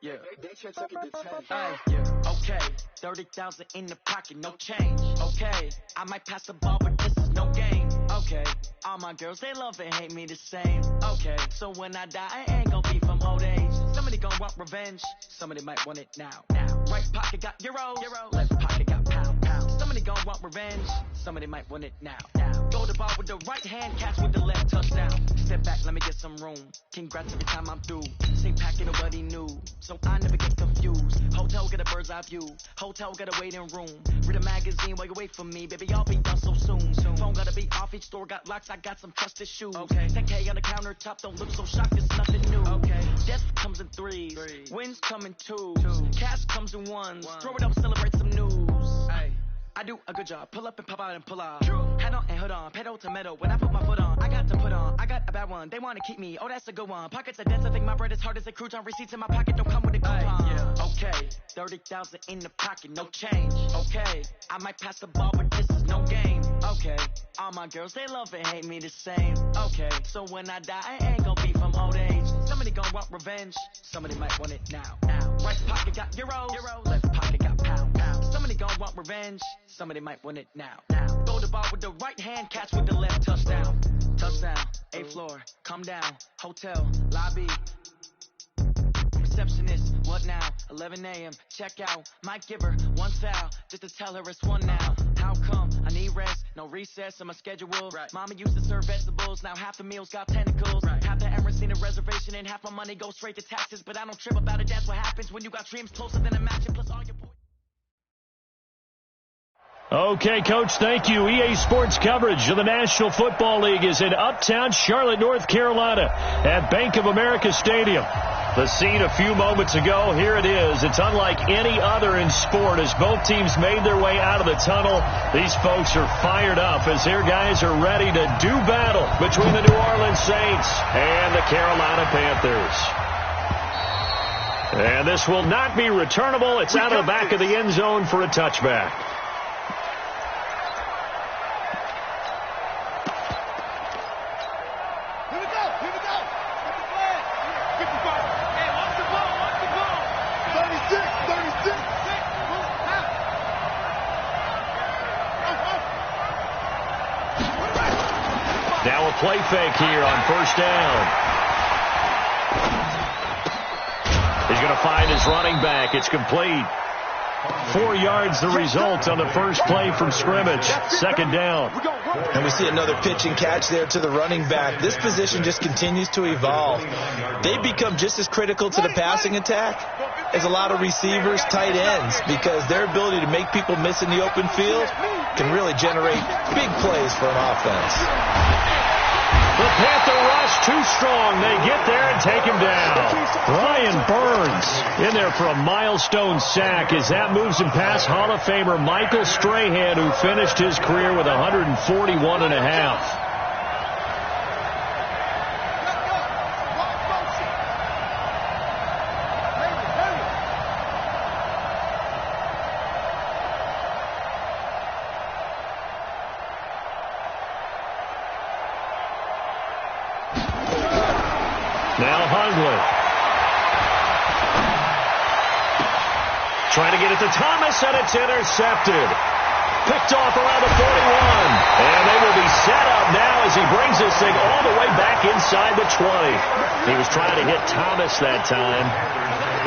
Yeah. Okay, 30,000 in the pocket, no change. Okay, I might pass the ball, but this is no game. Okay, all my girls, they love and hate me the same. Okay, so when I die, I ain't gon' be from old age. Somebody gon' want revenge, somebody might want it now. Right pocket got euros, left pocket got pound. Somebody gon' want revenge, somebody might want it now. Go the ball with the right hand, catch with the left, touchdown. Step back, let me get some room. Congrats every time I'm through. Same packet, nobody knew, so I never get confused. Hotel get a bird's eye view, hotel got a waiting room. Read a magazine while you wait for me, baby, I'll be done so soon. Phone gotta be off, each store got locks, I got some trusted shoes. Okay, 10K on the countertop, don't look so shocked, it's nothing new. Okay, death comes in threes, wins come in twos, cash comes in ones. Throw it up, celebrate some news. Ay. I do a good job, pull up and pop out and pull out. Head on and hood on, pedal to metal. When I put my foot on, I got to put on. I got a bad one, they wanna keep me, oh that's a good one. Pockets are dense, I think my bread is hard as a crouton. Receipts in my pocket don't come with a coupon. Okay, 30,000 in the pocket, no change. Okay, I might pass the ball, but this is no game. Okay, all my girls, they love and hate me the same. Okay, so when I die, I ain't gon' be from old age. Somebody gon' want revenge, somebody might want it now. Right pocket got euros, left pocket got pound. Somebody gon' want revenge, somebody might want it now. Throw the ball with the right hand, catch with the left, touchdown. Touchdown, 8th floor, come down, hotel, lobby. Receptionist, what now? 11 a.m., check out. Might give her one foul, just to tell her it's one now. How come? I need rest, no recess in my schedule. Right. Mama used to serve vegetables, now half the meals got tentacles. Right. Half the errands seen a reservation and half my money goes straight to taxes. But I don't trip about it, that's what happens when you got dreams closer than a match and plus all your points. Okay, Coach, thank you. EA Sports coverage of the National Football League is in uptown Charlotte, North Carolina at Bank of America Stadium. The scene a few moments ago, here it is. It's unlike any other in sport as both teams made their way out of the tunnel. These folks are fired up as their guys are ready to do battle between the New Orleans Saints and the Carolina Panthers. And this will not be returnable. It's out of the back of the end zone for a touchback. Now a play fake here on first down. He's going to find his running back. It's complete. 4 yards the result on the first play from scrimmage. Second down. And we see another pitch and catch there to the running back. This position just continues to evolve. They become just as critical to the passing attack as a lot of receivers, tight ends, because their ability to make people miss in the open field can really generate big plays for an offense. The Panther rush too strong. They get there and take him down. Ryan Burns in there for a milestone sack as that moves him past Hall of Famer Michael Strahan, who finished his career with 141.5. Trying to get it to Thomas, and it's intercepted. Picked off around the 41. And they will be set up now as he brings this thing all the way back inside the 20. He was trying to hit Thomas that time.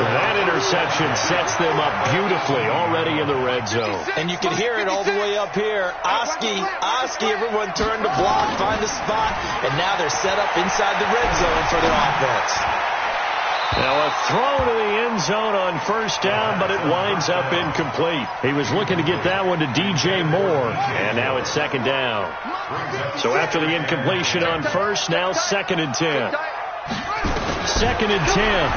That interception sets them up beautifully already in the red zone. And you can hear it all the way up here. Oski, everyone turned to block, find the spot, and now they're set up inside the red zone for their offense. Now a throw to the end zone on first down, but it winds up incomplete. He was looking to get that one to DJ Moore, and now it's second down. So after the incompletion on first, now 2nd and 10. 2nd and 10.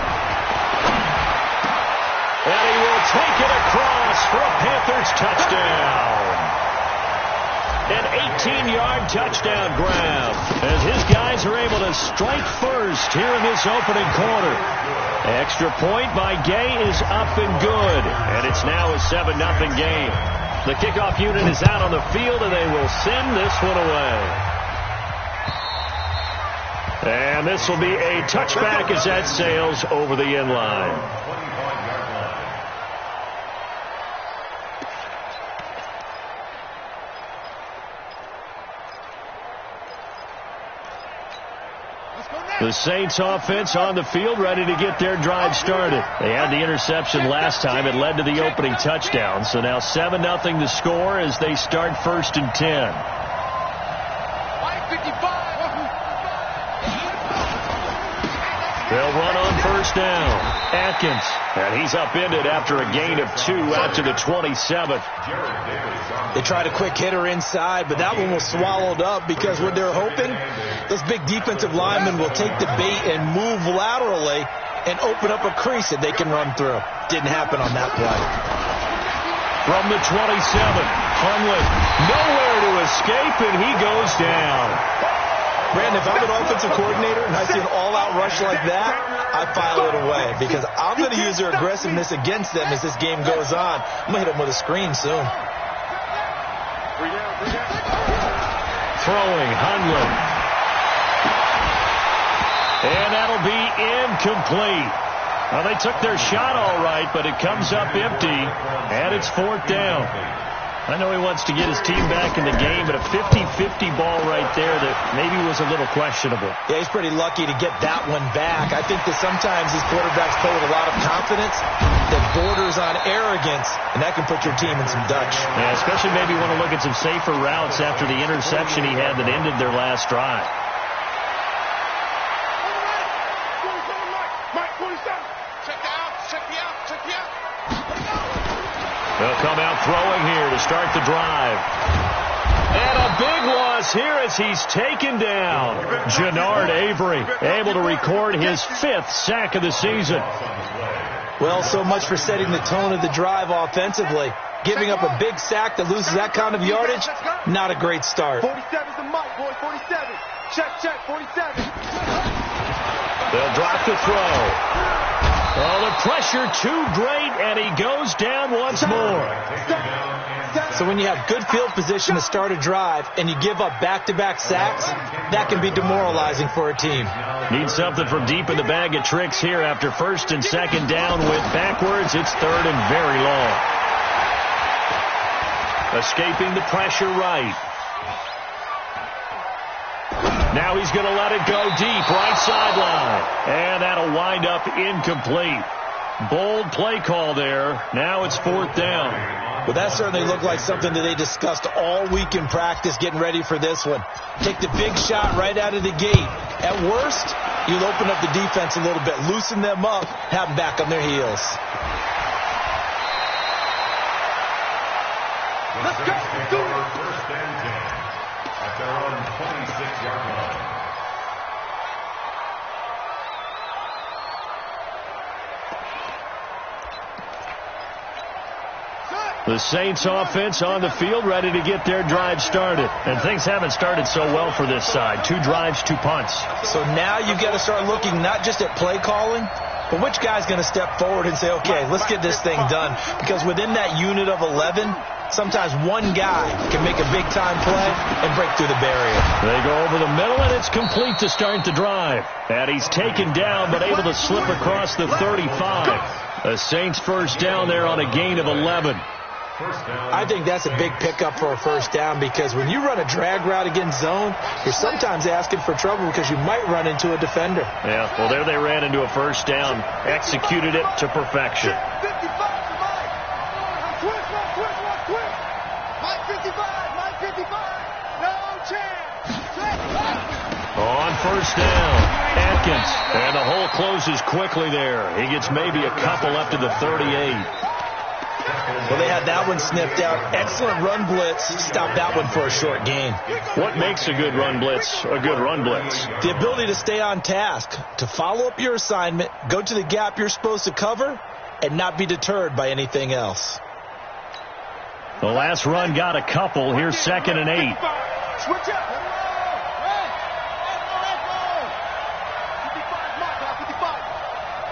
And he will take it across for a Panthers touchdown. An 18-yard touchdown grab as his guys are able to strike first here in this opening quarter. Extra point by Gay is up and good, and it's now a 7-0 game. The kickoff unit is out on the field, and they will send this one away. And this will be a touchback as that sails over the end line. The Saints offense on the field, ready to get their drive started. They had the interception last time. It led to the opening touchdown. So now 7-0 the score as they start 1st and 10. They'll run on 1st down. Atkins, and he's upended after a gain of 2 out to the 27th. They tried a quick hitter inside, but that one was swallowed up because what they're hoping, those big defensive linemen will take the bait and move laterally and open up a crease that they can run through. Didn't happen on that play. From the 27, Hunley, nowhere to escape, and he goes down. Brandon, if I'm an offensive coordinator and I see an all-out rush like that, I file it away because I'm going to use their aggressiveness against them as this game goes on. I'm going to hit them with a screen soon. Throwing, Hunley. And that'll be incomplete. Well, they took their shot all right, but it comes up empty, and it's 4th down. I know he wants to get his team back in the game, but a 50-50 ball right there that maybe was a little questionable. Yeah, he's pretty lucky to get that one back. I think that sometimes these quarterbacks play with a lot of confidence that borders on arrogance, and that can put your team in some Dutch. Yeah, especially maybe want to look at some safer routes after the interception he had that ended their last drive. They'll come out throwing here to start the drive. And a big loss here as he's taken down. Jannard Avery able to record his 5th sack of the season. Well, so much for setting the tone of the drive offensively. Giving up a big sack that loses that kind of yardage, not a great start. 47's the mic, boy, 47. Check, 47. They'll drop the throw. Oh, the pressure too great, and he goes down once more. So when you have good field position to start a drive and you give up back-to-back sacks, that can be demoralizing for a team. Need something from deep in the bag of tricks here after 1st and 2nd down with backwards. It's 3rd and very long. Escaping the pressure right. Now he's going to let it go deep, right sideline. And that'll wind up incomplete. Bold play call there. Now it's 4th down. Well, that certainly looked like something that they discussed all week in practice getting ready for this one. Take the big shot right out of the gate. At worst, you'll open up the defense a little bit, loosen them up, have them back on their heels. Let's go. Do it. 1st and 10 at their own 26-yard line. The Saints offense on the field ready to get their drive started. And things haven't started so well for this side. 2 drives, 2 punts. So now you've got to start looking not just at play calling, but which guy's going to step forward and say, okay, let's get this thing done. Because within that unit of 11, sometimes one guy can make a big-time play and break through the barrier. They go over the middle, and it's complete to start the drive. And he's taken down, but able to slip across the 35. The Saints 1st down there on a gain of 11. I think that's a big pickup for a 1st down because when you run a drag route against zone, you're sometimes asking for trouble because you might run into a defender. Yeah, well, there they ran into a 1st down, executed it to perfection. 55 to Mike. Twist. Mike 55. No chance. On 1st down, Atkins. And the hole closes quickly there. He gets maybe a couple up to the 38. Well, they had that one sniffed out. Excellent run blitz. Stop that one for a short gain. What makes a good run blitz a good run blitz? The ability to stay on task, to follow up your assignment, go to the gap you're supposed to cover, and not be deterred by anything else. The last run got a couple. Here's 2nd and 8. Switch up.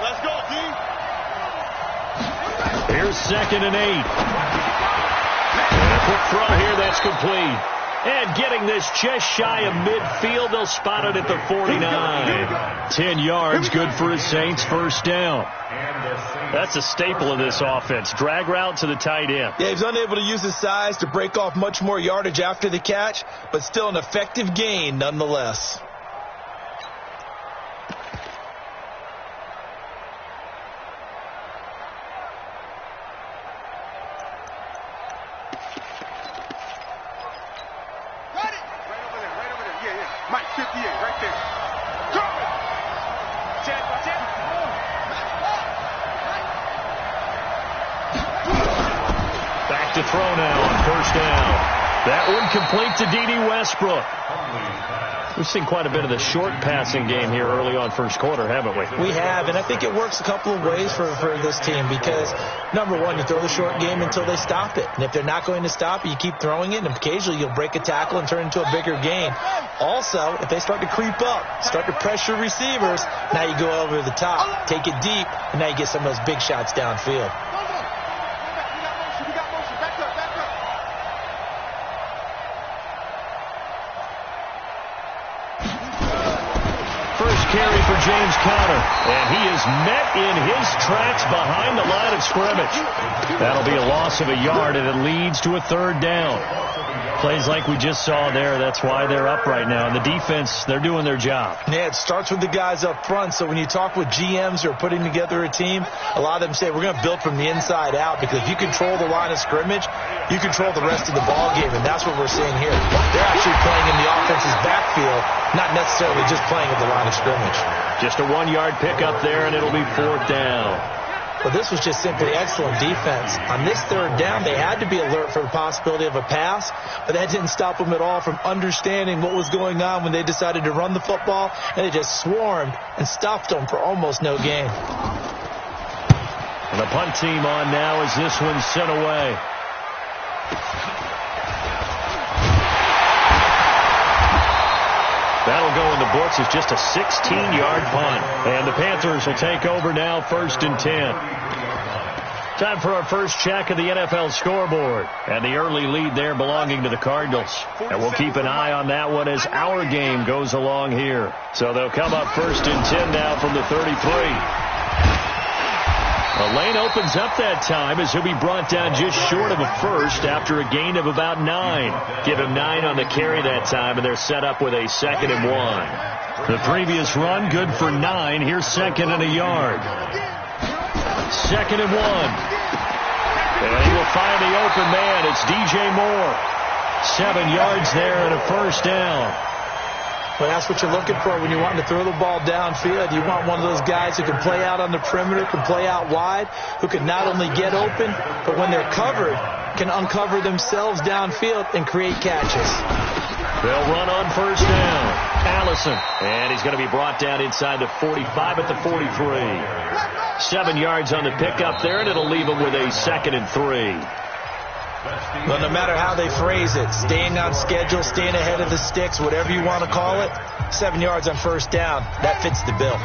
Let's go, D. Here's 2nd and 8. And a quick throw here, that's complete. And getting this just shy of midfield, they'll spot it at the 49. 10 yards, good for his Saints, 1st down. That's a staple of this offense. Drag route to the tight end. Yeah, he's unable to use his size to break off much more yardage after the catch, but still an effective gain nonetheless. Mike, 58, right there. Go! Check, check. Back to throw now on first down. That one complete to D.D. Westbrook. We've seen quite a bit of the short passing game here early on first quarter, haven't we? We have, and I think it works a couple of ways for this team because, number one, you throw the short game until they stop it. And if they're not going to stop it, you keep throwing it, and occasionally you'll break a tackle and turn it into a bigger gain. Also, if they start to creep up, start to pressure receivers, now you go over the top, take it deep, and now you get some of those big shots downfield. Carry for James Conner, and he is met in his tracks behind the line of scrimmage. That'll be a loss of a yard, and it leads to a third down. Plays like we just saw there, that's why they're up right now. And the defense, they're doing their job. Yeah, it starts with the guys up front, so when you talk with GMs who are putting together a team, a lot of them say, we're going to build from the inside out, because if you control the line of scrimmage, you control the rest of the ball game, and that's what we're seeing here. They're actually playing in the offense's backfield, not necessarily just playing at the line of scrimmage. Just a 1-yard pickup there, and it'll be fourth down. Well, this was just simply excellent defense. On this third down, they had to be alert for the possibility of a pass, but that didn't stop them at all from understanding what was going on when they decided to run the football, and they just swarmed and stopped them for almost no gain. And the punt team on now as this one's sent away. That'll go in the books as just a 16-yard punt. And the Panthers will take over now, 1st and 10. Time for our first check of the NFL scoreboard. And the early lead there belonging to the Cardinals. And we'll keep an eye on that one as our game goes along here. So they'll come up 1st and 10 now from the 33. The lane opens up that time as he'll be brought down just short of a first after a gain of about 9. Give him 9 on the carry that time, and they're set up with a 2nd and 1. The previous run good for 9. Here's 2nd and a yard. 2nd and 1. And he will find the open man. It's DJ Moore. 7 yards there and a first down. Well, that's what you're looking for when you're wanting to throw the ball downfield. You want one of those guys who can play out on the perimeter, can play out wide, who can not only get open, but when they're covered, can uncover themselves downfield and create catches. They'll run on first down. Allison, and he's going to be brought down inside the 45 at the 43. 7 yards on the pickup there, and it'll leave him with a 2nd and 3. Well, no matter how they phrase it, staying on schedule, staying ahead of the sticks, whatever you want to call it, 7 yards on first down, that fits the bill.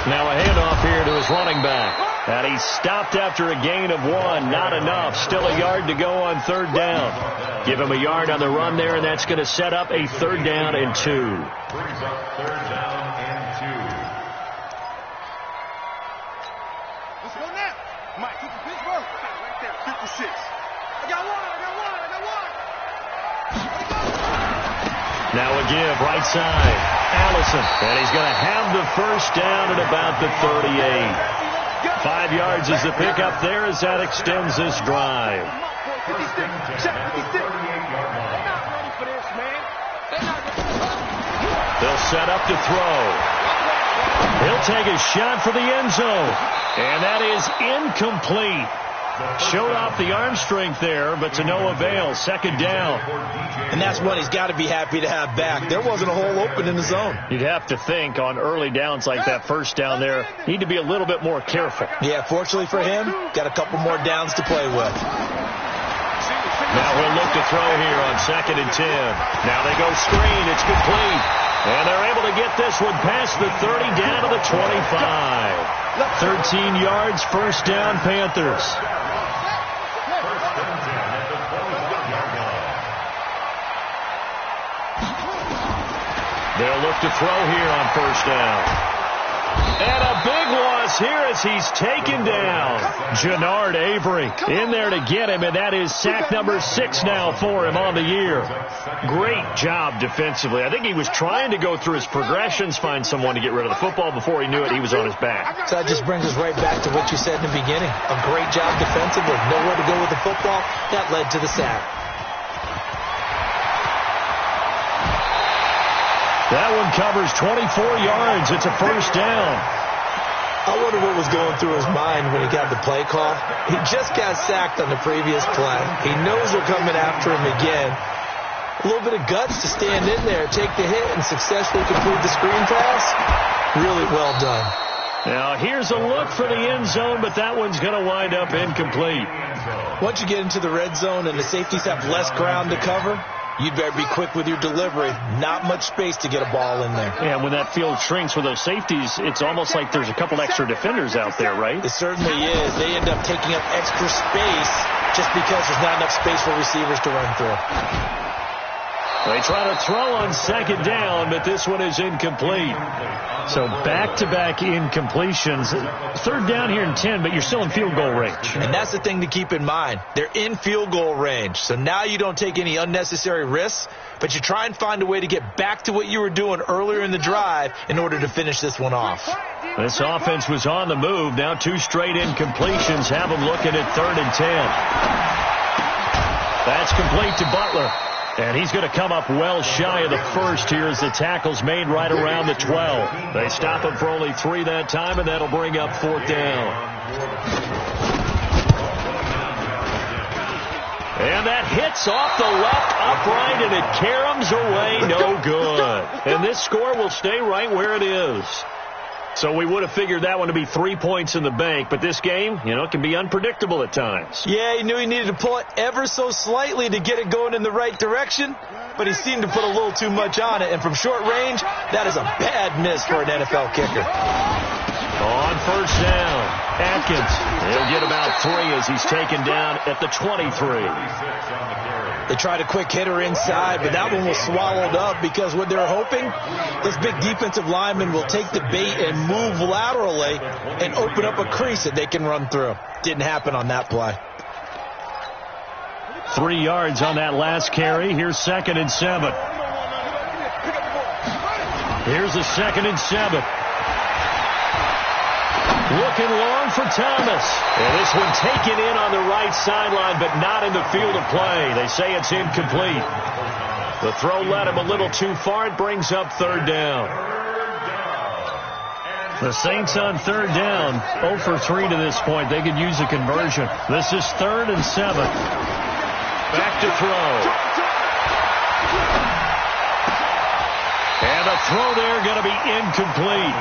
Now a handoff here to his running back. And he's stopped after a gain of 1. Not enough. Still a yard to go on third down. Give him a yard on the run there, and that's going to set up a 3rd down and 2. Brings up 3rd down and 2. Let's go now. Mike, keep the Pittsburgh. Right there, 56. I got one. Now a give, right side. Allison, and he's going to have the first down at about the 38. 5 yards is the pickup there as that extends this drive. They'll set up to throw. He'll take a shot for the end zone. And that is incomplete. Showed off the arm strength there, but to no avail. 2nd down. And that's what he's got to be happy to have back. There wasn't a hole open in the zone. You'd have to think on early downs like that first down there, need to be a little bit more careful. Yeah, fortunately for him, got a couple more downs to play with. Now we'll look to throw here on 2nd and 10. Now they go screen. It's complete. And they're able to get this one past the 30 down to the 25. 13 yards, first down, Panthers. They'll look to throw here on first down. And a big loss here as he's taken down. Jannard Avery in there to get him, and that is sack number 6 now for him on the year. Great job defensively. I think he was trying to go through his progressions, find someone to get rid of the football. Before he knew it, he was on his back. So that just brings us right back to what you said in the beginning. A great job defensively. Nowhere to go with the football. That led to the sack. That one covers 24 yards. It's a first down. I wonder what was going through his mind when he got the play call. He just got sacked on the previous play. He knows they're coming after him again. A little bit of guts to stand in there, take the hit, and successfully complete the screen pass. Really well done. Now, here's a look for the end zone, but that one's going to wind up incomplete. Once you get into the red zone and the safeties have less ground to cover, you'd better be quick with your delivery. Not much space to get a ball in there. Yeah, when that field shrinks with those safeties, it's almost like there's a couple extra defenders out there, right? It certainly is. They end up taking up extra space just because there's not enough space for receivers to run through. They try to throw on second down, but this one is incomplete. So back-to-back incompletions. Third down here in 10, but you're still in field goal range. And that's the thing to keep in mind. They're in field goal range. So now you don't take any unnecessary risks, but you try and find a way to get back to what you were doing earlier in the drive in order to finish this one off. This offense was on the move. Now 2 straight incompletions have them looking at 3rd and 10. That's complete to Butler. And he's going to come up well shy of the first here as the tackle's made right around the 12. They stop him for only 3 that time, and that'll bring up 4th down. And that hits off the left upright, and it caroms away, no good. And this score will stay right where it is. So we would have figured that one to be 3 points in the bank, but this game, it can be unpredictable at times. Yeah, he knew he needed to pull it ever so slightly to get it going in the right direction, but he seemed to put a little too much on it, and from short range, that is a bad miss for an NFL kicker. On first down, Atkins, he'll get about 3 as he's taken down at the 23. They tried a quick hitter inside, but that one was swallowed up because what they're hoping, this big defensive lineman will take the bait and move laterally and open up a crease that they can run through. Didn't happen on that play. 3 yards on that last carry. Here's 2nd and 7. Here's a 2nd and 7. Looking long for Thomas. And this one taken in on the right sideline, but not in the field of play. They say it's incomplete. The throw led him a little too far. It brings up 3rd down. The Saints on 3rd down, 0 for 3 to this point. They could use a conversion. This is 3rd and 7. Back to throw. And a throw there going to be incomplete.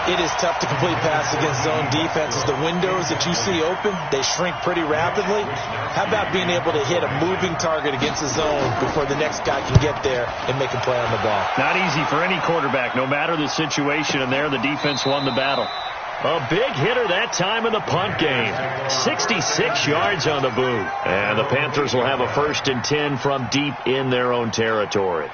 It is tough to complete pass against zone defenses. The windows that you see open, they shrink pretty rapidly. How about being able to hit a moving target against the zone before the next guy can get there and make a play on the ball? Not easy for any quarterback, no matter the situation, and there the defense won the battle. A big hitter that time in the punt game. 66 yards on the boot. And the Panthers will have a 1st and 10 from deep in their own territory.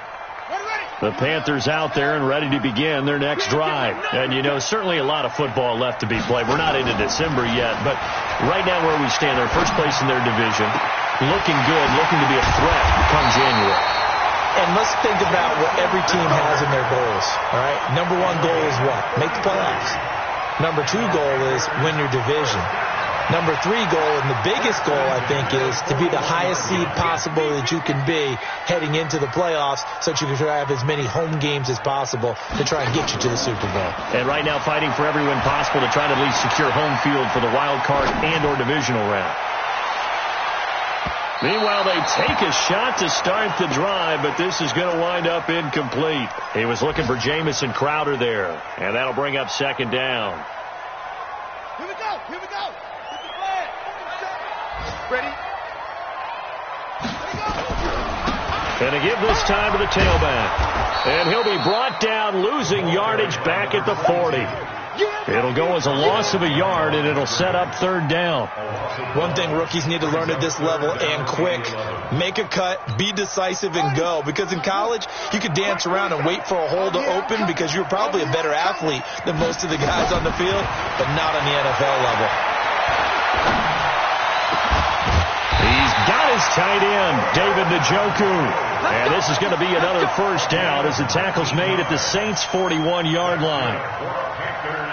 The Panthers out there and ready to begin their next drive. And, certainly a lot of football left to be played. We're not into December yet, but right now where we stand, they're first place in their division, looking good, looking to be a threat come January. And let's think about what every team has in their goals, all right? Number 1 goal is what? Make the playoffs. Number 2 goal is win your division. Number 3 goal, and the biggest goal, I think, is to be the highest seed possible that you can be heading into the playoffs so that you can have as many home games as possible to try and get you to the Super Bowl. And right now fighting for every win possible to try to at least secure home field for the wild card and or divisional round. Meanwhile, they take a shot to start the drive, but this is going to wind up incomplete. He was looking for Jamison Crowder there, and that'll bring up 2nd down. Here we go. Here we go. Ready? And to give this time to the tailback. And he'll be brought down, losing yardage back at the 40. It'll go as a loss of a yard, and it'll set up third down. One thing rookies need to learn at this level, and quick, make a cut, be decisive, and go. Because in college, you could dance around and wait for a hole to open because you're probably a better athlete than most of the guys on the field, but not on the NFL level. He's got his tight end, David Njoku. And this is going to be another first down as the tackle's made at the Saints' 41-yard line.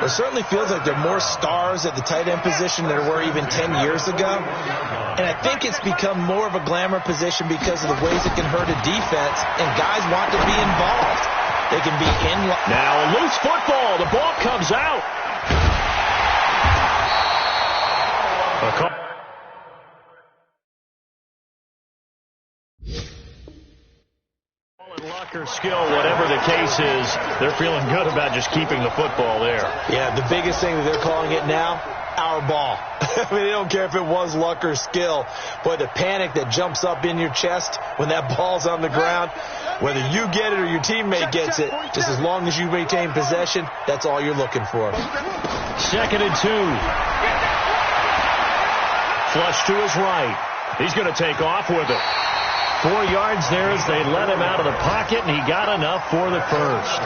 It certainly feels like there are more stars at the tight end position than there were even 10 years ago. And I think it's become more of a glamour position because of the ways it can hurt a defense, and guys want to be involved. They can be in. Now a loose football. The ball comes out. A call. Luck or skill, whatever the case is, they're feeling good about just keeping the football there. Yeah, the biggest thing that they're calling it now, our ball. I mean, they don't care if it was luck or skill. Boy, the panic that jumps up in your chest when that ball's on the ground, whether you get it or your teammate gets it, just as long as you maintain possession, that's all you're looking for. 2nd and 2. Flush to his right. He's going to take off with it. 4 yards there as they let him out of the pocket, and he got enough for the first.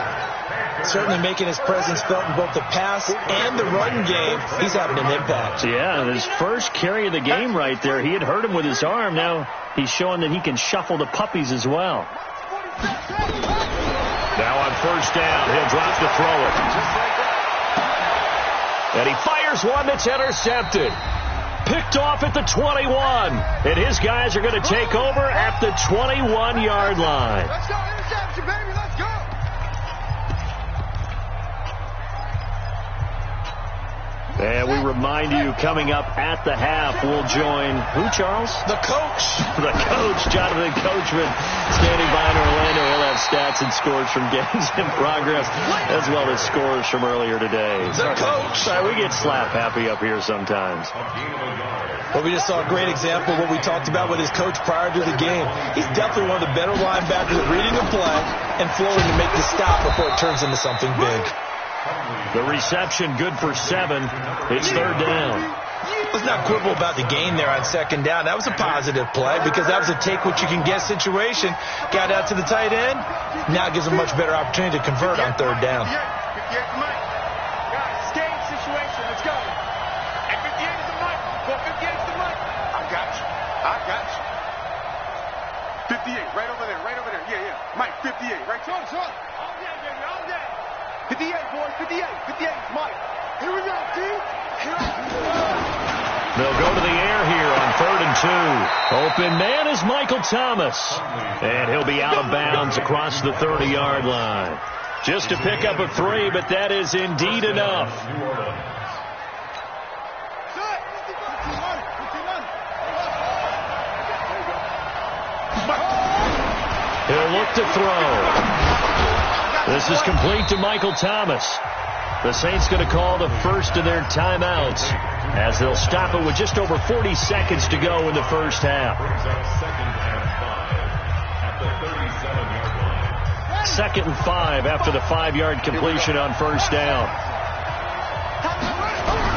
Certainly making his presence felt in both the pass and the run game. He's having an impact. Yeah, his first carry of the game right there. He had hurt him with his arm. Now he's showing that he can shuffle the puppies as well. Now on first down, he'll drop to throw it. And he fires one that's intercepted. Picked off at the 21. And his guys are going to take over at the 21-yard line. Let's go, interception, baby, let's go. And we remind you, coming up at the half, we'll join who, Charles? The coach. The coach, Jonathan Coachman, standing by in Orlando. He'll have stats and scores from games in progress, as well as scores from earlier today. The coach. Sorry, we get slap happy up here sometimes. Well, we just saw a great example of what we talked about with his coach prior to the game. He's definitely one of the better linebackers at reading the play and flowing to make the stop before it turns into something big. The reception good for 7. It's third down. Let's not quibble about the gain there on second down. That was a positive play because that was a take-what-you-can-get situation. Got out to the tight end. Now it gives him a much better opportunity to convert on third down. Right over there. Yeah. Mike, 58, right? Son. All day, baby, all day. 58, boys, 58, Mike. Here we go, dude. They'll go to the air here on 3rd and 2. Open man is Michael Thomas. And he'll be out of bounds across the 30-yard line. Just to pick up a 3, but that is indeed enough. He'll look to throw. This is complete to Michael Thomas. The Saints going to call the first of their timeouts as they'll stop it with just over 40 seconds to go in the first half. 2nd and 5 after the 5-yard completion on first down.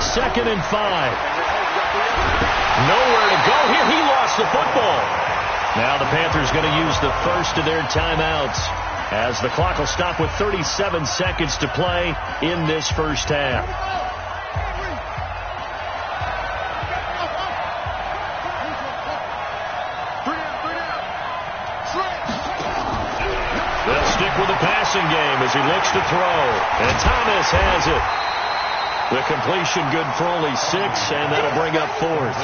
2nd and 5. Nowhere to go here. He lost the football. Now the Panthers going to use the first of their timeouts as the clock will stop with 37 seconds to play in this first half. They'll stick with the passing game as he looks to throw. And Thomas has it. The completion good for only 6, and that'll bring up 4th.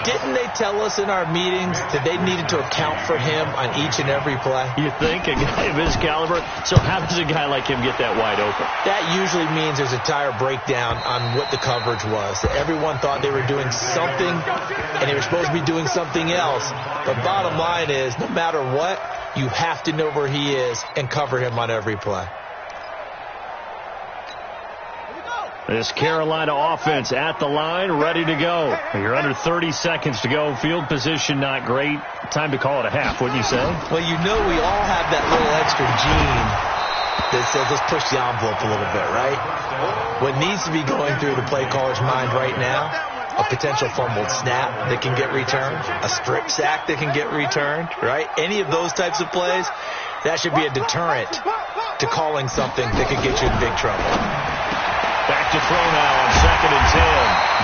Didn't they tell us in our meetings that they needed to account for him on each and every play? You think? A guy of his caliber? So how does a guy like him get that wide open? That usually means there's a tire breakdown on what the coverage was. Everyone thought they were doing something, and they were supposed to be doing something else. But bottom line is, no matter what, you have to know where he is and cover him on every play. This Carolina offense at the line, ready to go. You're under 30 seconds to go. Field position not great. Time to call it a half, wouldn't you say? Well, you know we all have that little extra gene that says let's push the envelope a little bit, right? What needs to be going through the play caller's mind right now, a potential fumbled snap that can get returned, a strip sack that can get returned, right? Any of those types of plays, that should be a deterrent to calling something that could get you in big trouble. Back to throw now on 2nd and 10.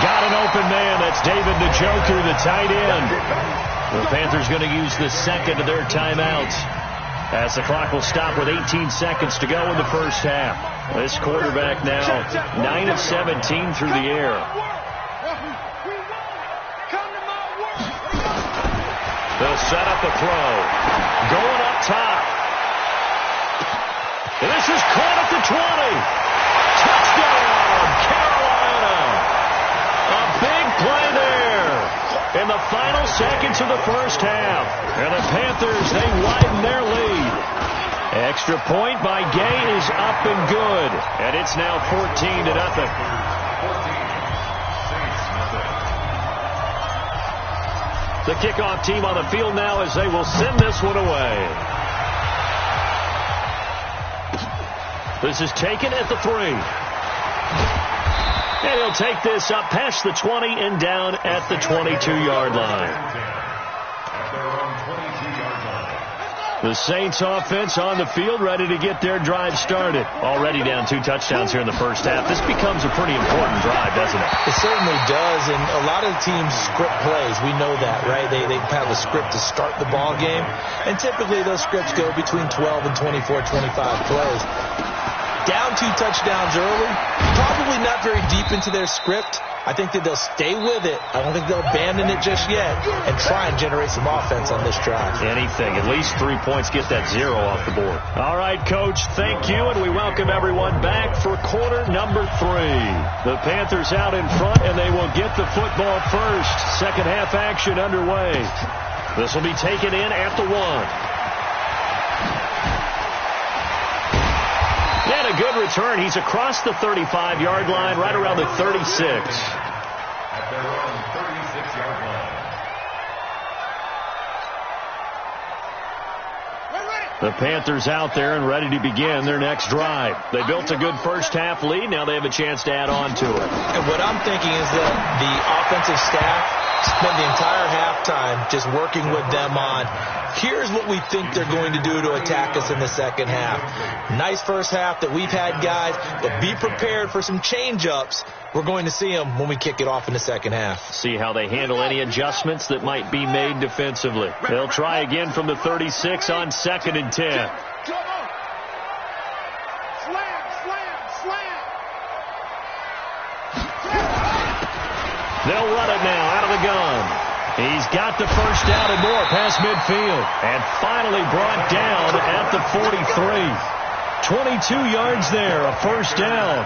Got an open man. That's David Njoku, the tight end. The Panthers going to use the second of their timeouts, as the clock will stop with 18 seconds to go in the first half. This quarterback now 9 of 17 through the air. They'll set up a throw. Going up top. And this is caught at the 20. Touchdown, Carolina. A big play there in the final seconds of the first half. And the Panthers, they widen their lead. Extra point by Gay is up and good. And it's now 14-0. The kickoff team on the field now as they will send this one away. This is taken at the 3. And he'll take this up past the 20 and down at the 22-yard line. The Saints offense on the field, ready to get their drive started. Already down 2 touchdowns here in the first half. This becomes a pretty important drive, doesn't it? It certainly does, and a lot of teams script plays. We know that, right? They have a script to start the ball game, and typically those scripts go between 12 and 24, 25 plays. Down 2 touchdowns early, probably not very deep into their script. I think that they'll stay with it. I don't think they'll abandon it just yet and try and generate some offense on this drive. Anything. At least 3 points. Get that 0 off the board. All right, Coach, thank you, and we welcome everyone back for quarter number 3. The Panthers out in front, and they will get the football first. Second half action underway. This will be taken in at the 1. And a good return. He's across the 35-yard line, right around the 36. At their own 36-yard line. The Panthers out there and ready to begin their next drive. They built a good first half lead. Now they have a chance to add on to it. And what I'm thinking is that the offensive staff spent the entire halftime just working with them on, here's what we think they're going to do to attack us in the second half. Nice first half that we've had, guys, but be prepared for some change-ups. We're going to see them when we kick it off in the second half. See how they handle any adjustments that might be made defensively. They'll try again from the 36 on 2nd and 10. They'll run it now out of the gun. He's got the first down and more past midfield. And finally brought down at the 43. 22 yards there, a first down.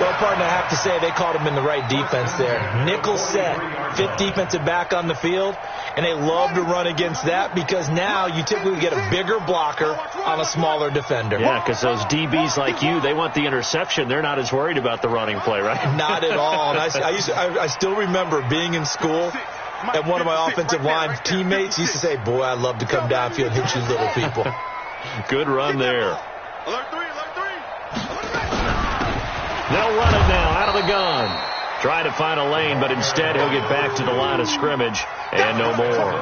Well, partner, I have to say they called him in the right defense there. Nickel set, 5th defensive back on the field, and they love to run against that because now you typically get a bigger blocker on a smaller defender. Yeah, because those DBs like you, they want the interception. They're not as worried about the running play, right? Not at all. And I still remember being in school, and one of my offensive line teammates used to say, boy, I'd love to come downfield and hit you little people. Good run there. Alert 3, alert 3. They'll run it now out of the gun. Try to find a lane, but instead he'll get back to the line of scrimmage and no more.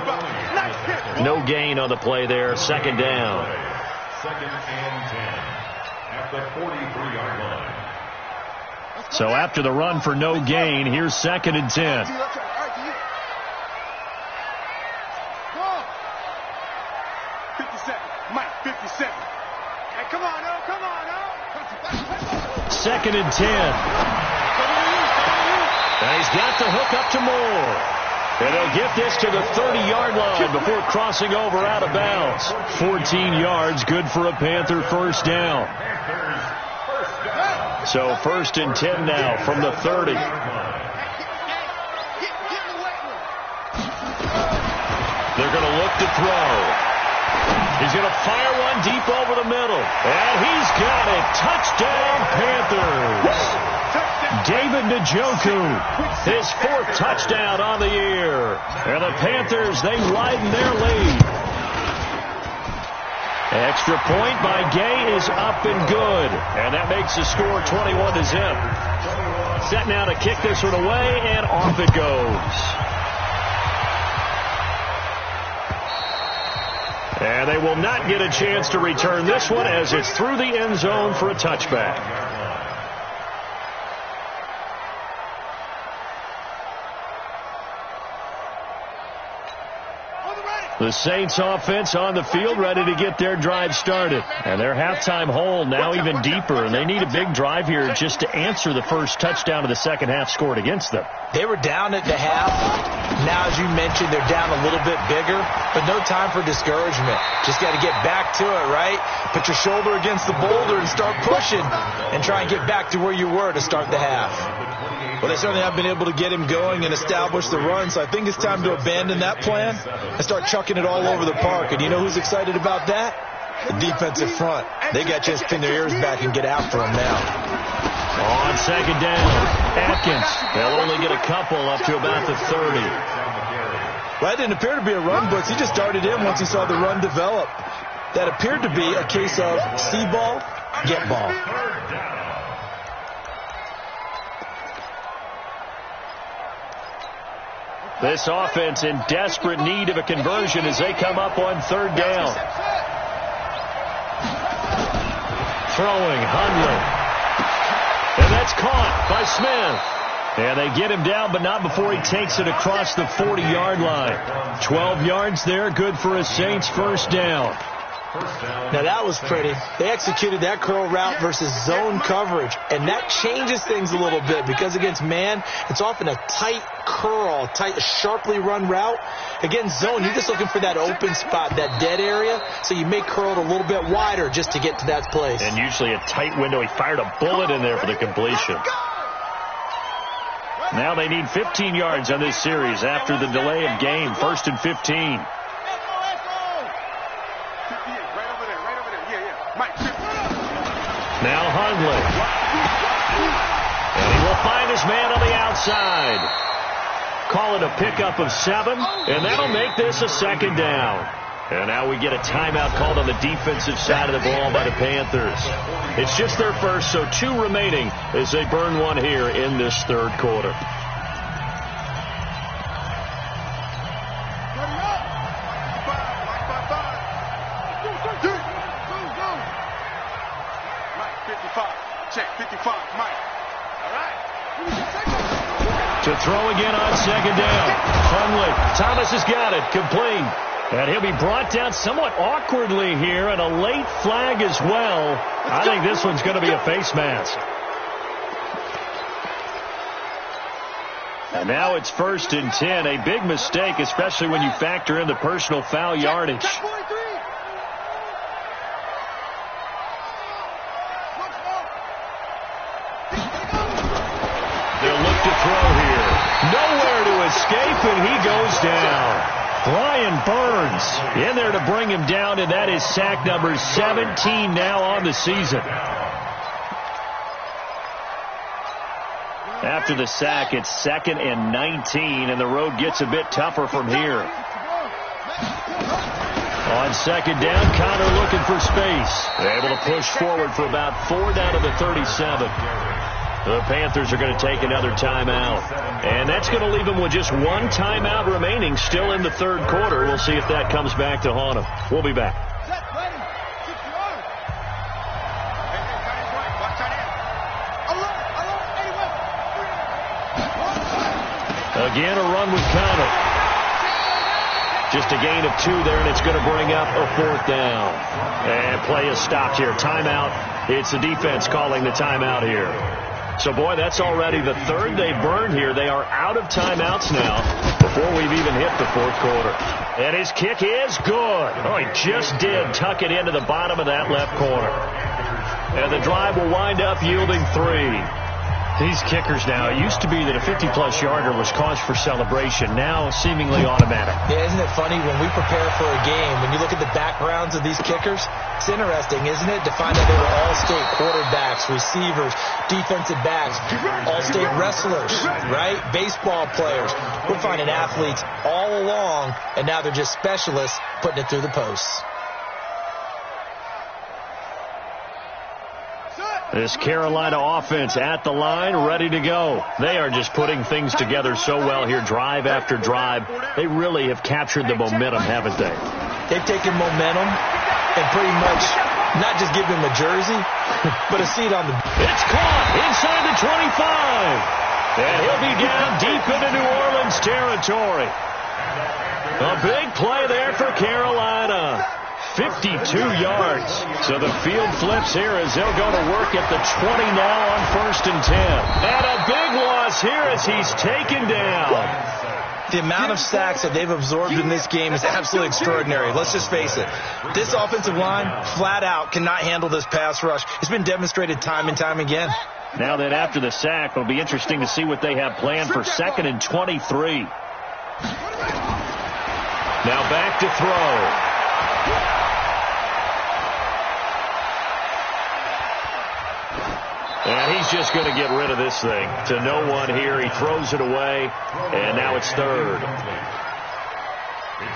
No gain on the play there. Second down. 2nd and 10 at the 43-yard line. So after the run for no gain, here's 2nd and 10. 57. Mike, 57. Hey, come on, oh, come on, oh. 2nd and 10. And he's got the hook up to Moore. And they'll get this to the 30-yard line before crossing over out of bounds. 14 yards, good for a Panther first down. So 1st and 10 now from the 30. They're going to look to throw. He's going to fire one deep over the middle. And he's got it. Touchdown, Panthers. David Njoku, his 4th touchdown on the year. And the Panthers, they widen their lead. Extra point by Gay is up and good. And that makes the score 21-zip. Set now to kick this one away, and off it goes. And they will not get a chance to return this one as it's through the end zone for a touchback. The Saints offense on the field ready to get their drive started. And their halftime hole now even deeper, and they need a big drive here just to answer the first touchdown of the second half scored against them. They were down at the half. Now, as you mentioned, they're down a little bit bigger, but no time for discouragement. Just got to get back to it, right? Put your shoulder against the boulder and start pushing and try and get back to where you were to start the half. Well, they certainly have been able to get him going and establish the run, so I think it's time to abandon that plan and start chucking it all over the park. And you know who's excited about that? The defensive front. They got a chance to pin their ears back and get after him now. On second down, Atkins. They'll only get a couple up to about the 30. Well, that didn't appear to be a run blitz. He just started in once he saw the run develop. That appeared to be a case of see ball, get ball. This offense in desperate need of a conversion as they come up on third down. Throwing, Hundley. And that's caught by Smith. And they get him down, but not before he takes it across the 40-yard line. 12 yards there, good for a Saints first down. Now, that was pretty. They executed that curl route versus zone coverage, and that changes things a little bit because against man, it's often a tight curl, tight, sharply run route. Against zone, you're just looking for that open spot, that dead area, so you may curl it a little bit wider just to get to that place. And usually a tight window. He fired a bullet in there for the completion. Now they need 15 yards on this series after the delay of game. First and 15. Now Hundley. And he will find his man on the outside. Call it a pickup of 7, and that'll make this a second down. And now we get a timeout called on the defensive side of the ball by the Panthers. It's just their first, so 2 remaining as they burn one here in this third quarter. To throw again on second down. Hundley. Thomas has got it. Complete. And he'll be brought down somewhat awkwardly here, and a late flag as well. I think this one's going to be a face mask. And now it's first and 10. A big mistake, especially when you factor in the personal foul yardage. Nowhere to escape, and he goes down. Brian Burns in there to bring him down, and that is sack number 17 now on the season. After the sack, it's 2nd and 19, and the road gets a bit tougher from here. On second down, Connor looking for space. They're able to push forward for about 4 down to the 37. The Panthers are going to take another timeout. And that's going to leave them with just 1 timeout remaining still in the third quarter. We'll see if that comes back to haunt them. We'll be back. Again, a run with Connor. Just a gain of 2 there, and it's going to bring up a 4th down. And play is stopped here. Timeout. It's the defense calling the timeout here. So, boy, that's already the 3rd they burned here. They are out of timeouts now before we've even hit the 4th quarter. And his kick is good. Oh, he just did tuck it into the bottom of that left corner. And the drive will wind up yielding 3. These kickers now, it used to be that a 50-plus yarder was cause for celebration. Now seemingly automatic. Yeah, isn't it funny when we prepare for a game, when you look at the backgrounds of these kickers, it's interesting, isn't it, to find out they were all-state quarterbacks, receivers, defensive backs, all-state wrestlers, right? Baseball players. We're finding athletes all along, and now they're just specialists putting it through the posts. This Carolina offense at the line, ready to go. They are just putting things together so well here, drive after drive. They really have captured the momentum, haven't they? They've taken momentum and pretty much not just give him a jersey, but a seat on the... It's caught inside the 25. And he'll be down deep into New Orleans territory. A big play there for Carolina. 52 yards. So the field flips here as they'll go to work at the 20 now on 1st and 10. And a big loss here as he's taken down. The amount of sacks that they've absorbed in this game is absolutely extraordinary. Let's just face it. This offensive line, flat out, cannot handle this pass rush. It's been demonstrated time and time again. Now then, after the sack, it'll be interesting to see what they have planned for 2nd and 23. Now back to throw. And he's just going to get rid of this thing to no one here. He throws it away, and now it's 3rd. It's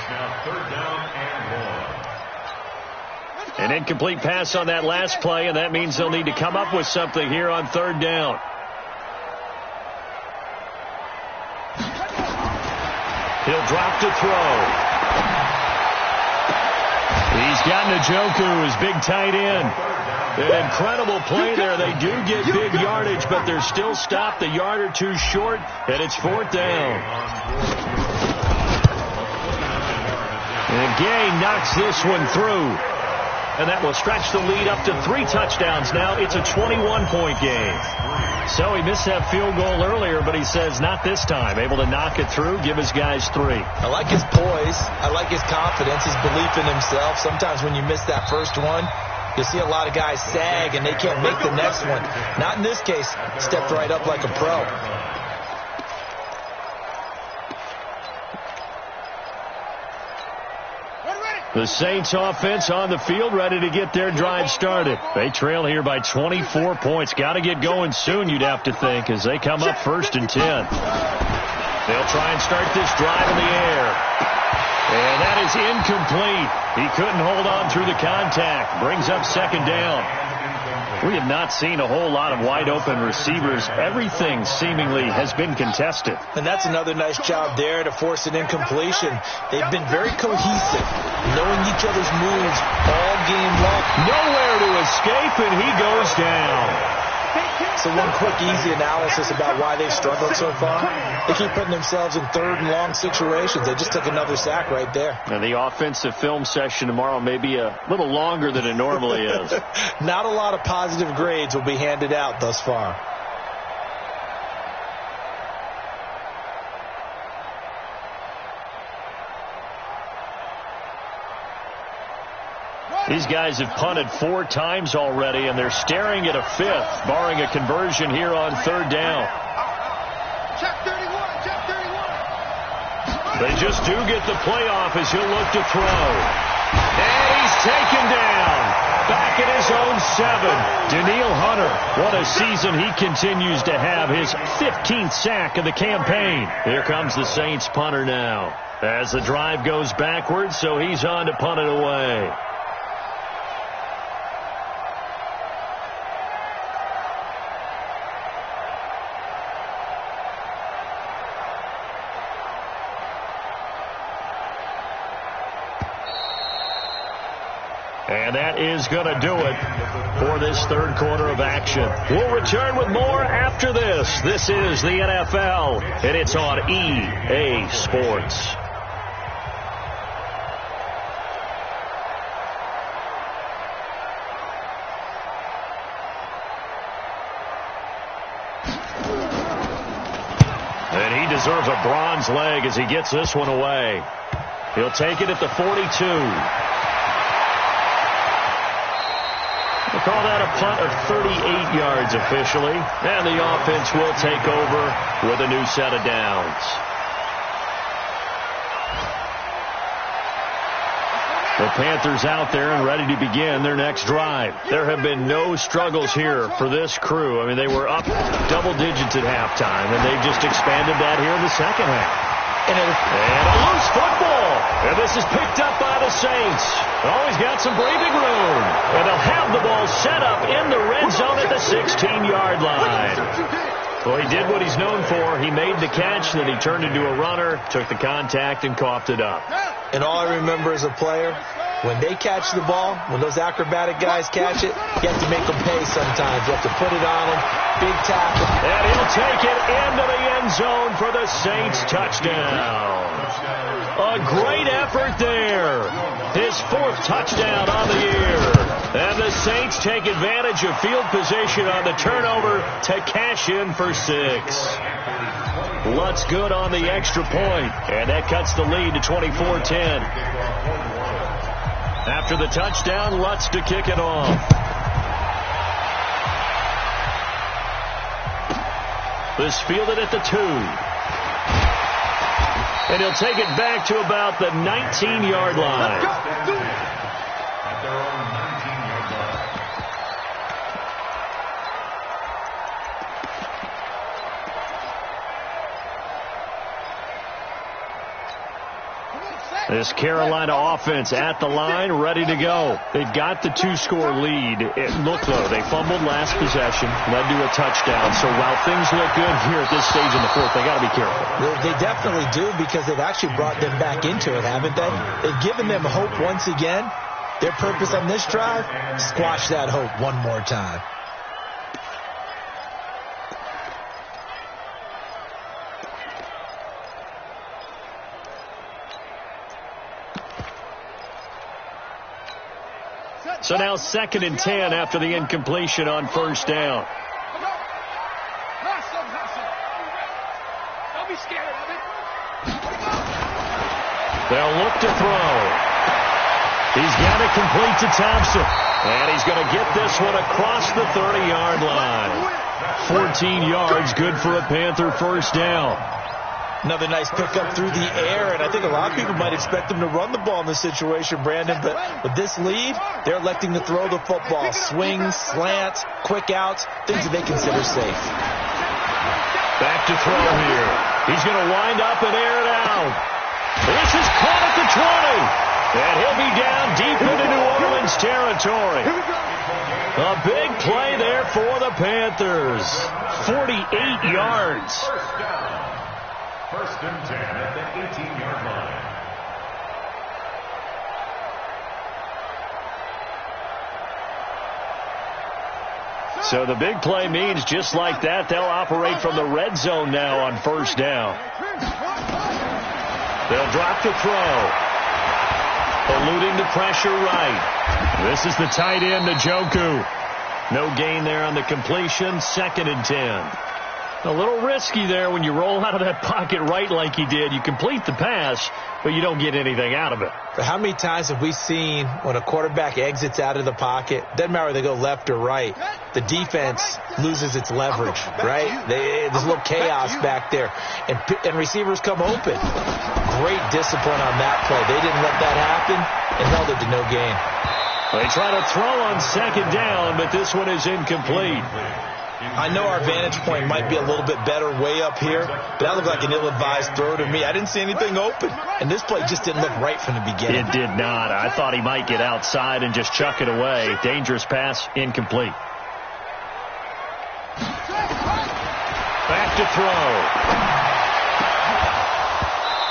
now 3rd down and 1. An incomplete pass on that last play, and that means they'll need to come up with something here on 3rd down. He'll drop to throw. He's got Njoku, his big tight end. An incredible play there. They do get big yardage, but they're still stopped a yard or two short, and it's 4th down. And Gay knocks this one through. And that will stretch the lead up to 3 touchdowns now. It's a 21-point game. So he missed that field goal earlier, but he says not this time. Able to knock it through, give his guys 3. I like his poise. I like his confidence, his belief in himself. Sometimes when you miss that first one, you see a lot of guys sag and they can't make the next one. Not in this case. Stepped right up like a pro. The Saints offense on the field, ready to get their drive started. They trail here by 24 points. Got to get going soon, you'd have to think, as they come up 1st and 10. They'll try and start this drive in the air. And that is incomplete. He couldn't hold on through the contact. Brings up 2nd down. We have not seen a whole lot of wide-open receivers. Everything seemingly has been contested. And that's another nice job there to force an incompletion. They've been very cohesive, knowing each other's moves all game long. Nowhere to escape, and he goes down. So one quick, easy analysis about why they've struggled so far. They keep putting themselves in 3rd and long situations. They just took another sack right there. And the offensive film session tomorrow may be a little longer than it normally is. Not a lot of positive grades will be handed out thus far. These guys have punted 4 times already, and they're staring at a 5th, barring a conversion here on 3rd down. Check 31, check 31. They just do get the playoff as he'll look to throw. And he's taken down. Back at his own 7. Danielle Hunter, what a season he continues to have. His 15th sack of the campaign. Here comes the Saints punter now. As the drive goes backwards, so he's on to punt it away. And that is going to do it for this 3rd quarter of action. We'll return with more after this. This is the NFL, and it's on EA Sports. And he deserves a bronze leg as he gets this one away. He'll take it at the 42. We'll call that a punt of 38 yards officially. And the offense will take over with a new set of downs. The Panthers out there and ready to begin their next drive. There have been no struggles here for this crew. I mean, they were up double digits at halftime, and they've just expanded that here in the second half. And a loose football. And this is picked up by the Saints. Oh, he's got some breathing room. And they'll have the ball set up in the red zone at the 16-yard line. Well, he did what he's known for. He made the catch, then he turned into a runner, took the contact, and coughed it up. And all I remember as a player, when they catch the ball, when those acrobatic guys catch it, you have to make them pay sometimes. You have to put it on them. Big tackle. And he'll take it into the end zone for the Saints touchdown. A great effort there. His 4th touchdown on the year. And the Saints take advantage of field position on the turnover to cash in for 6. Lutz good on the extra point, and that cuts the lead to 24-10. After the touchdown, Lutz to kick it off. This fielded at the 2. And he'll take it back to about the 19-yard line. At their own 19-yard line. This Carolina offense at the line, ready to go. They've got the 2-score lead. It looked low. They fumbled last possession, led to a touchdown. So while things look good here at this stage in the 4th, they got to be careful. They definitely do, because they've actually brought them back into it, haven't they? They've given them hope once again. Their purpose on this drive, squash that hope one more time. So now 2nd and 10 after the incompletion on 1st down. Don't be scared of it. They'll look to throw. He's got it complete to Thompson. And he's going to get this one across the 30-yard line. 14 yards, good for a Panther 1st down. Another nice pickup through the air, and I think a lot of people might expect them to run the ball in this situation, Brandon, but with this lead, they're electing to throw the football. Swings, slants, quick outs, things that they consider safe. Back to throw here. He's going to wind up and air it out. This is caught at the 20, and he'll be down deep into New Orleans territory. A big play there for the Panthers. 48 yards. 1st and 10 at the 18-yard line. So the big play means just like that, they'll operate from the red zone now on 1st down. They'll drop the throw. Eluding the pressure right. This is the tight end, Njoku. No gain there on the completion. 2nd and 10. A little risky there when you roll out of that pocket right like he did. You complete the pass, but you don't get anything out of it. But how many times have we seen when a quarterback exits out of the pocket, doesn't matter whether they go left or right, the defense loses its leverage, right? There's a little chaos back there, and receivers come open. Great discipline on that play. They didn't let that happen and held it to no gain. They try to throw on 2nd down, but this one is incomplete. I know our vantage point might be a little bit better way up here, but that looked like an ill-advised throw to me. I didn't see anything open, and this play just didn't look right from the beginning. It did not. I thought he might get outside and just chuck it away. Dangerous pass, incomplete. Back to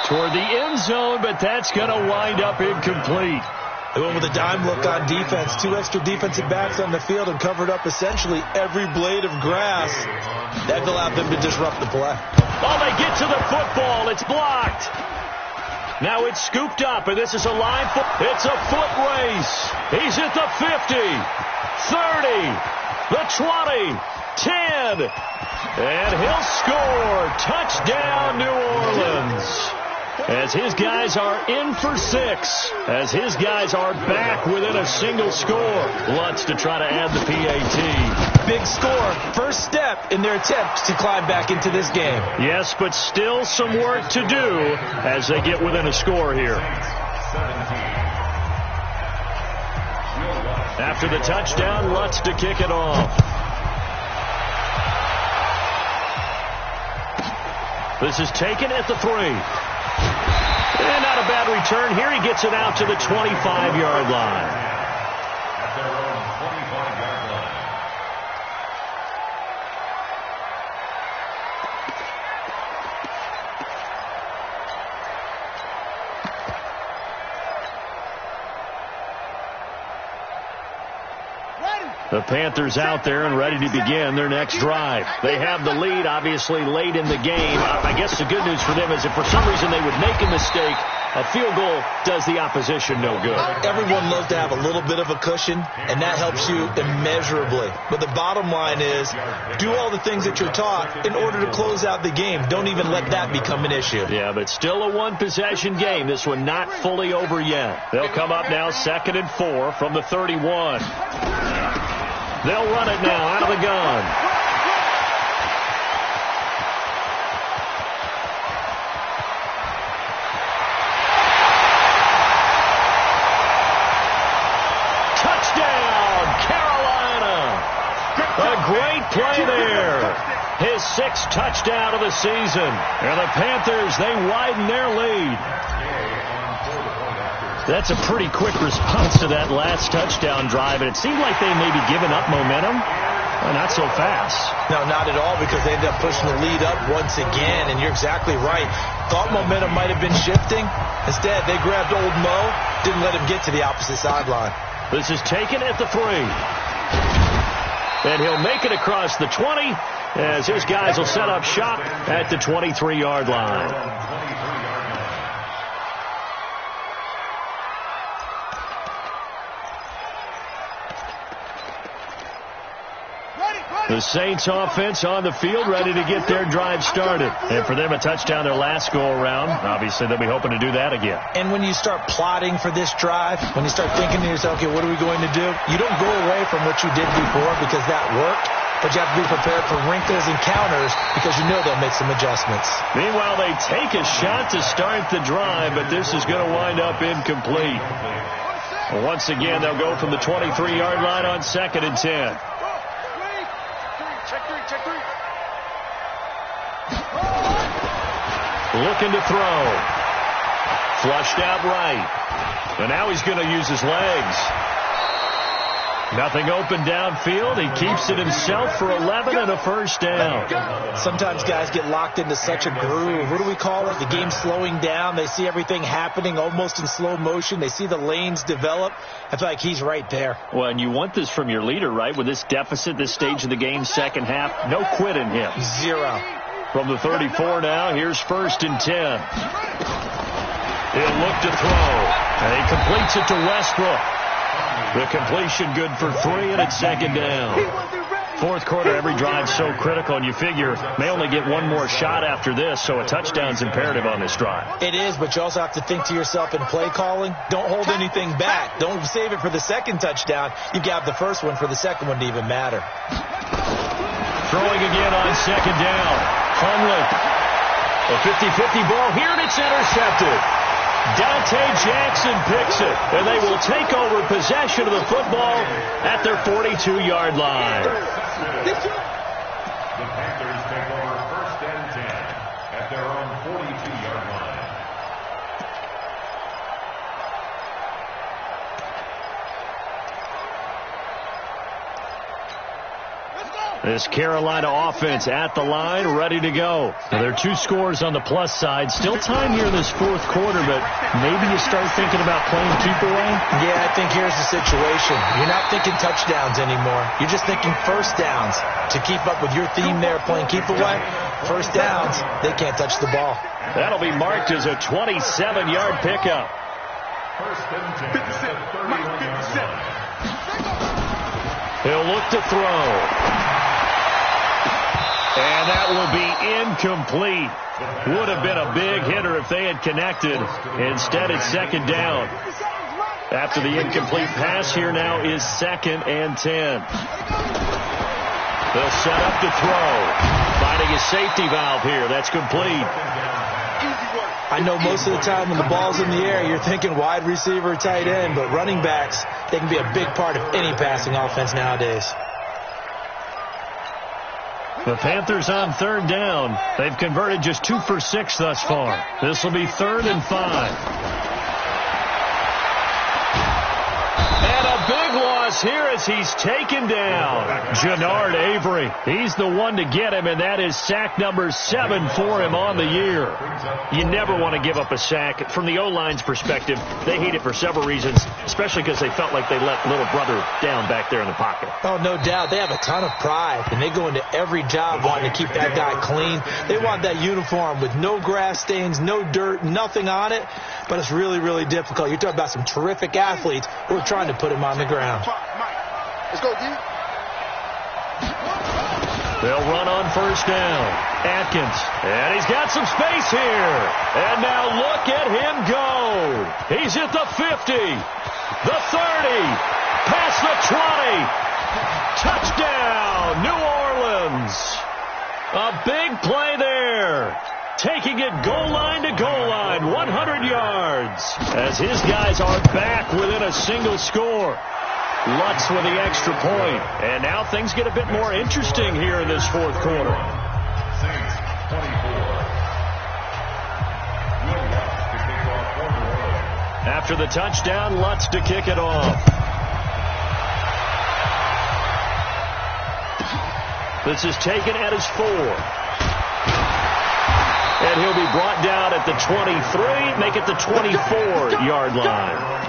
throw. Toward the end zone, but that's going to wind up incomplete. They went with a dime look on defense. 2 extra defensive backs on the field and covered up essentially every blade of grass. That allowed them to disrupt the play. Oh, they get to the football. It's blocked. Now it's scooped up, and this is a line. It's a foot race. He's at the 50, 30, the 20, 10, and he'll score. Touchdown, New Orleans. As his guys are in for 6. As his guys are back within a single score. Lutz to try to add the PAT. Big score. First step in their attempt to climb back into this game. Yes, but still some work to do as they get within a score here. After the touchdown, Lutz to kick it off. This is taken at the 3. And not a bad return here. He gets it out to the 25-yard line. At their own 25-yard line. The Panthers out there and ready to begin their next drive. They have the lead, obviously, late in the game. I guess the good news for them is if for some reason they would make a mistake, a field goal does the opposition no good. Everyone loves to have a little bit of a cushion, and that helps you immeasurably. But the bottom line is do all the things that you're taught in order to close out the game. Don't even let that become an issue. Yeah, but still a one-possession game. This one not fully over yet. They'll come up now 2nd and 4 from the 31. They'll run it now out of the gun. Touchdown, Carolina. A great play there. His 6th touchdown of the season. And the Panthers, they widen their lead. That's a pretty quick response to that last touchdown drive, and it seemed like they may be giving up momentum. Well, not so fast. No, not at all, because they ended up pushing the lead up once again, and you're exactly right. Thought momentum might have been shifting. Instead, they grabbed old Mo, didn't let him get to the opposite sideline. This is taken at the 3. And he'll make it across the 20 as his guys will set up shop at the 23-yard line. The Saints offense on the field ready to get their drive started. And for them, a touchdown their last go-around. Obviously, they'll be hoping to do that again. And when you start plotting for this drive, when you start thinking to yourself, okay, what are we going to do? You don't go away from what you did before because that worked. But you have to be prepared for wrinkles and counters because you know they'll make some adjustments. Meanwhile, they take a shot to start the drive, but this is going to wind up incomplete. Once again, they'll go from the 23-yard line on 2nd and 10. Looking to throw. Flushed out right. And now he's going to use his legs. Nothing open downfield. He keeps it himself for 11 and a first down. Sometimes guys get locked into such a groove. What do we call it? The game slowing down. They see everything happening almost in slow motion. They see the lanes develop. I feel like he's right there. Well, and you want this from your leader, right? With this deficit, this stage of the game, second half, no quit in him. 0. From the 34 now, here's 1st and 10. He'll look to throw. And he completes it to Westbrook. The completion good for 3, and it's 2nd down. 4th quarter, every drive so critical, and you figure may only get one more shot after this, so a touchdown's imperative on this drive. It is, but you also have to think to yourself in play calling, don't hold anything back. Don't save it for the 2nd touchdown. You got the first one for the 2nd one to even matter. Throwing again on 2nd down. Hundley. A 50-50 ball here, and it's intercepted. Dante Jackson picks it, and they will take over possession of the football at their 42-yard line. The Panthers take over 1st and 10 at their own 42-yard line. This Carolina offense at the line, ready to go. Now, there are 2 scores on the plus side. Still time here in this 4th quarter, but maybe you start thinking about playing keep away? Yeah, I think here's the situation. You're not thinking touchdowns anymore. You're just thinking first downs. To keep up with your theme there, playing keep away, first downs, they can't touch the ball. That'll be marked as a 27-yard pickup. 1st and 10 at the 31-yard line. He'll look to throw. And that will be incomplete. Would have been a big hitter if they had connected. Instead, it's 2nd down. After the incomplete pass, here now is 2nd and 10. They'll set up to throw. Finding a safety valve here. That's complete. I know most of the time when the ball's in the air, you're thinking wide receiver, tight end, but running backs, they can be a big part of any passing offense nowadays. The Panthers on third down. They've converted just 2 for 6 thus far. This will be 3rd and 5. And a big loss here as he's taken down. Jannard Avery. He's the one to get him, and that is sack number 7 for him on the year. You never want to give up a sack. From the O-line's perspective, they hate it for several reasons, especially because they felt like they let little brother down back there in the pocket. Oh, no doubt. They have a ton of pride, and they go into every job wanting to keep that guy clean. They want that uniform with no grass stains, no dirt, nothing on it, but it's really, really difficult. You're talking about some terrific athletes who are trying to put him on the ground. Let's go, D. They'll run on first down. Atkins. And he's got some space here. And now look at him go. He's at the 50. The 30. Past the 20. Touchdown, New Orleans. A big play there. Taking it goal line to goal line. 100 yards. As his guys are back within a single score. Lutz with the extra point. And now things get a bit more interesting here in this fourth quarter. Saints 24. After the touchdown, Lutz to kick it off. This is taken at his 4. And he'll be brought down at the 23, make it the 24-yard line.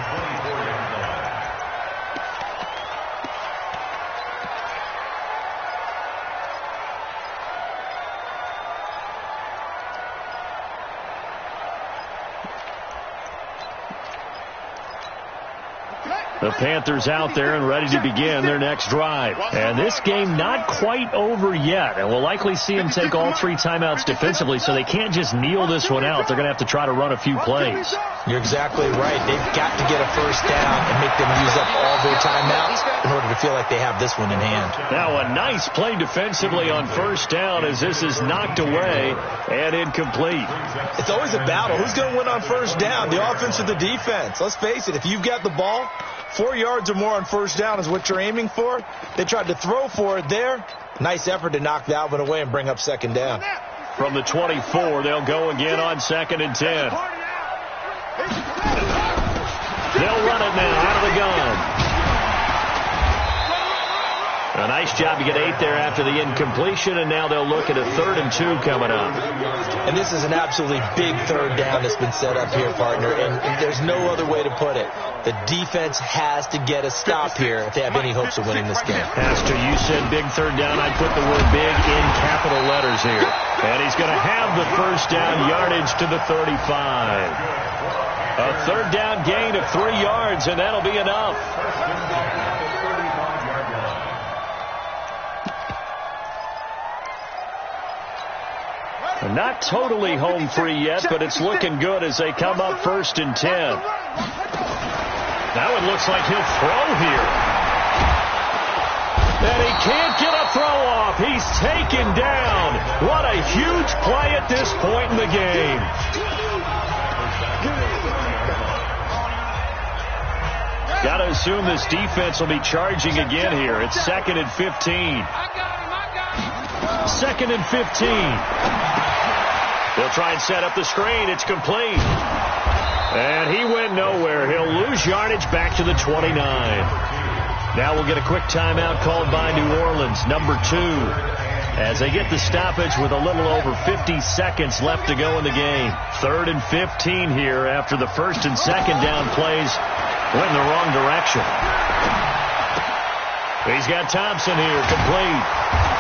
The Panthers out there and ready to begin their next drive. And this game not quite over yet. And we'll likely see them take all 3 timeouts defensively, so they can't just kneel this one out. They're going to have to try to run a few plays. You're exactly right. They've got to get a first down and make them use up all their timeouts in order to feel like they have this one in hand. Now a nice play defensively on first down as this is knocked away and incomplete. It's always a battle. Who's going to win on first down, the offense or the defense? Let's face it, if you've got the ball, 4 yards or more on first down is what you're aiming for. They tried to throw for it there. Nice effort to knock that one away and bring up second down. From the 24, they'll go again on 2nd and 10. They'll run it now out of the gun. A nice job to get 8 there after the incompletion, and now they'll look at a 3rd and 2 coming up. And this is an absolutely big third down that's been set up here, partner, and there's no other way to put it. The defense has to get a stop here if they have any hopes of winning this game. Pastor, you said big third down. I'd put the word big in capital letters here. And he's going to have the first down yardage to the 35. A third down gain of 3 yards, and that'll be enough. Not totally home free yet, but it's looking good as they come up 1st and 10. Now it looks like he'll throw here. And he can't get a throw off. He's taken down. What a huge play at this point in the game. Got to assume this defense will be charging again here. It's 2nd and 15. 2nd and 15. They'll try and set up the screen. It's complete. And he went nowhere. He'll lose yardage back to the 29. Now we'll get a quick timeout called by New Orleans, number 2, as they get the stoppage with a little over 50 seconds left to go in the game. 3rd and 15 here after the 1st and 2nd down plays went in the wrong direction. He's got Thompson here, complete.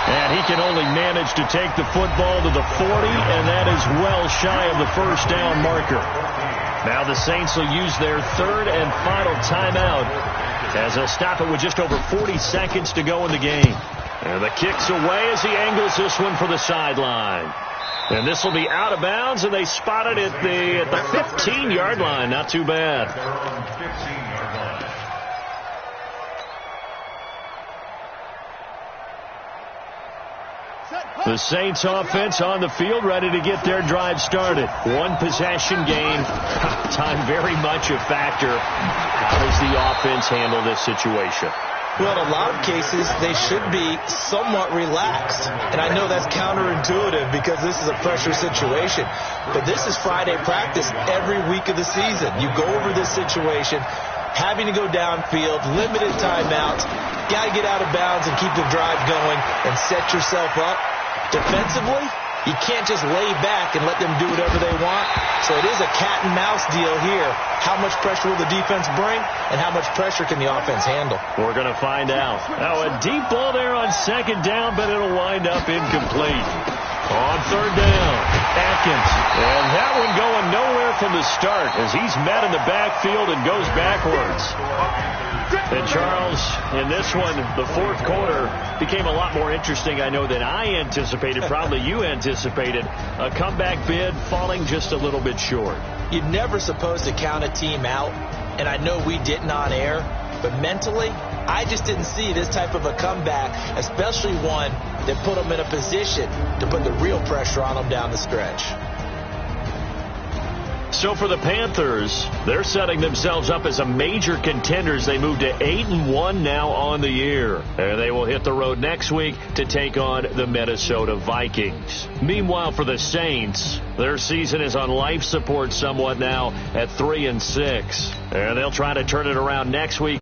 And he can only manage to take the football to the 40, and that is well shy of the first down marker. Now the Saints will use their 3rd and final timeout as they'll stop it with just over 40 seconds to go in the game. And the kick's away as he angles this one for the sideline. And this will be out of bounds, and they spot it at the 15-yard line. Not too bad. The Saints offense on the field, ready to get their drive started. 1 possession game. Time very much a factor. How does the offense handle this situation? Well, in a lot of cases, they should be somewhat relaxed. And I know that's counterintuitive because this is a pressure situation. But this is Friday practice every week of the season. You go over this situation, having to go downfield, limited timeouts, got to get out of bounds and keep the drive going and set yourself up. Defensively, you can't just lay back and let them do whatever they want. So it is a cat and mouse deal here. How much pressure will the defense bring, and how much pressure can the offense handle? We're going to find out. Now, a deep ball there on second down, but it'll wind up incomplete. On third down, Atkins. And that one going nowhere from the start as he's met in the backfield and goes backwards. And Charles, in this one, the fourth quarter became a lot more interesting, I know, than I anticipated. Probably you anticipated. A comeback bid falling just a little bit short. You're never supposed to count a team out, and I know we didn't on air, but mentally, I just didn't see this type of a comeback, especially one that put them in a position to put the real pressure on them down the stretch. So for the Panthers, they're setting themselves up as a major contenders. They move to 8-1 now on the year. And they will hit the road next week to take on the Minnesota Vikings. Meanwhile, for the Saints, their season is on life support somewhat now at 3-6. And they'll try to turn it around next week.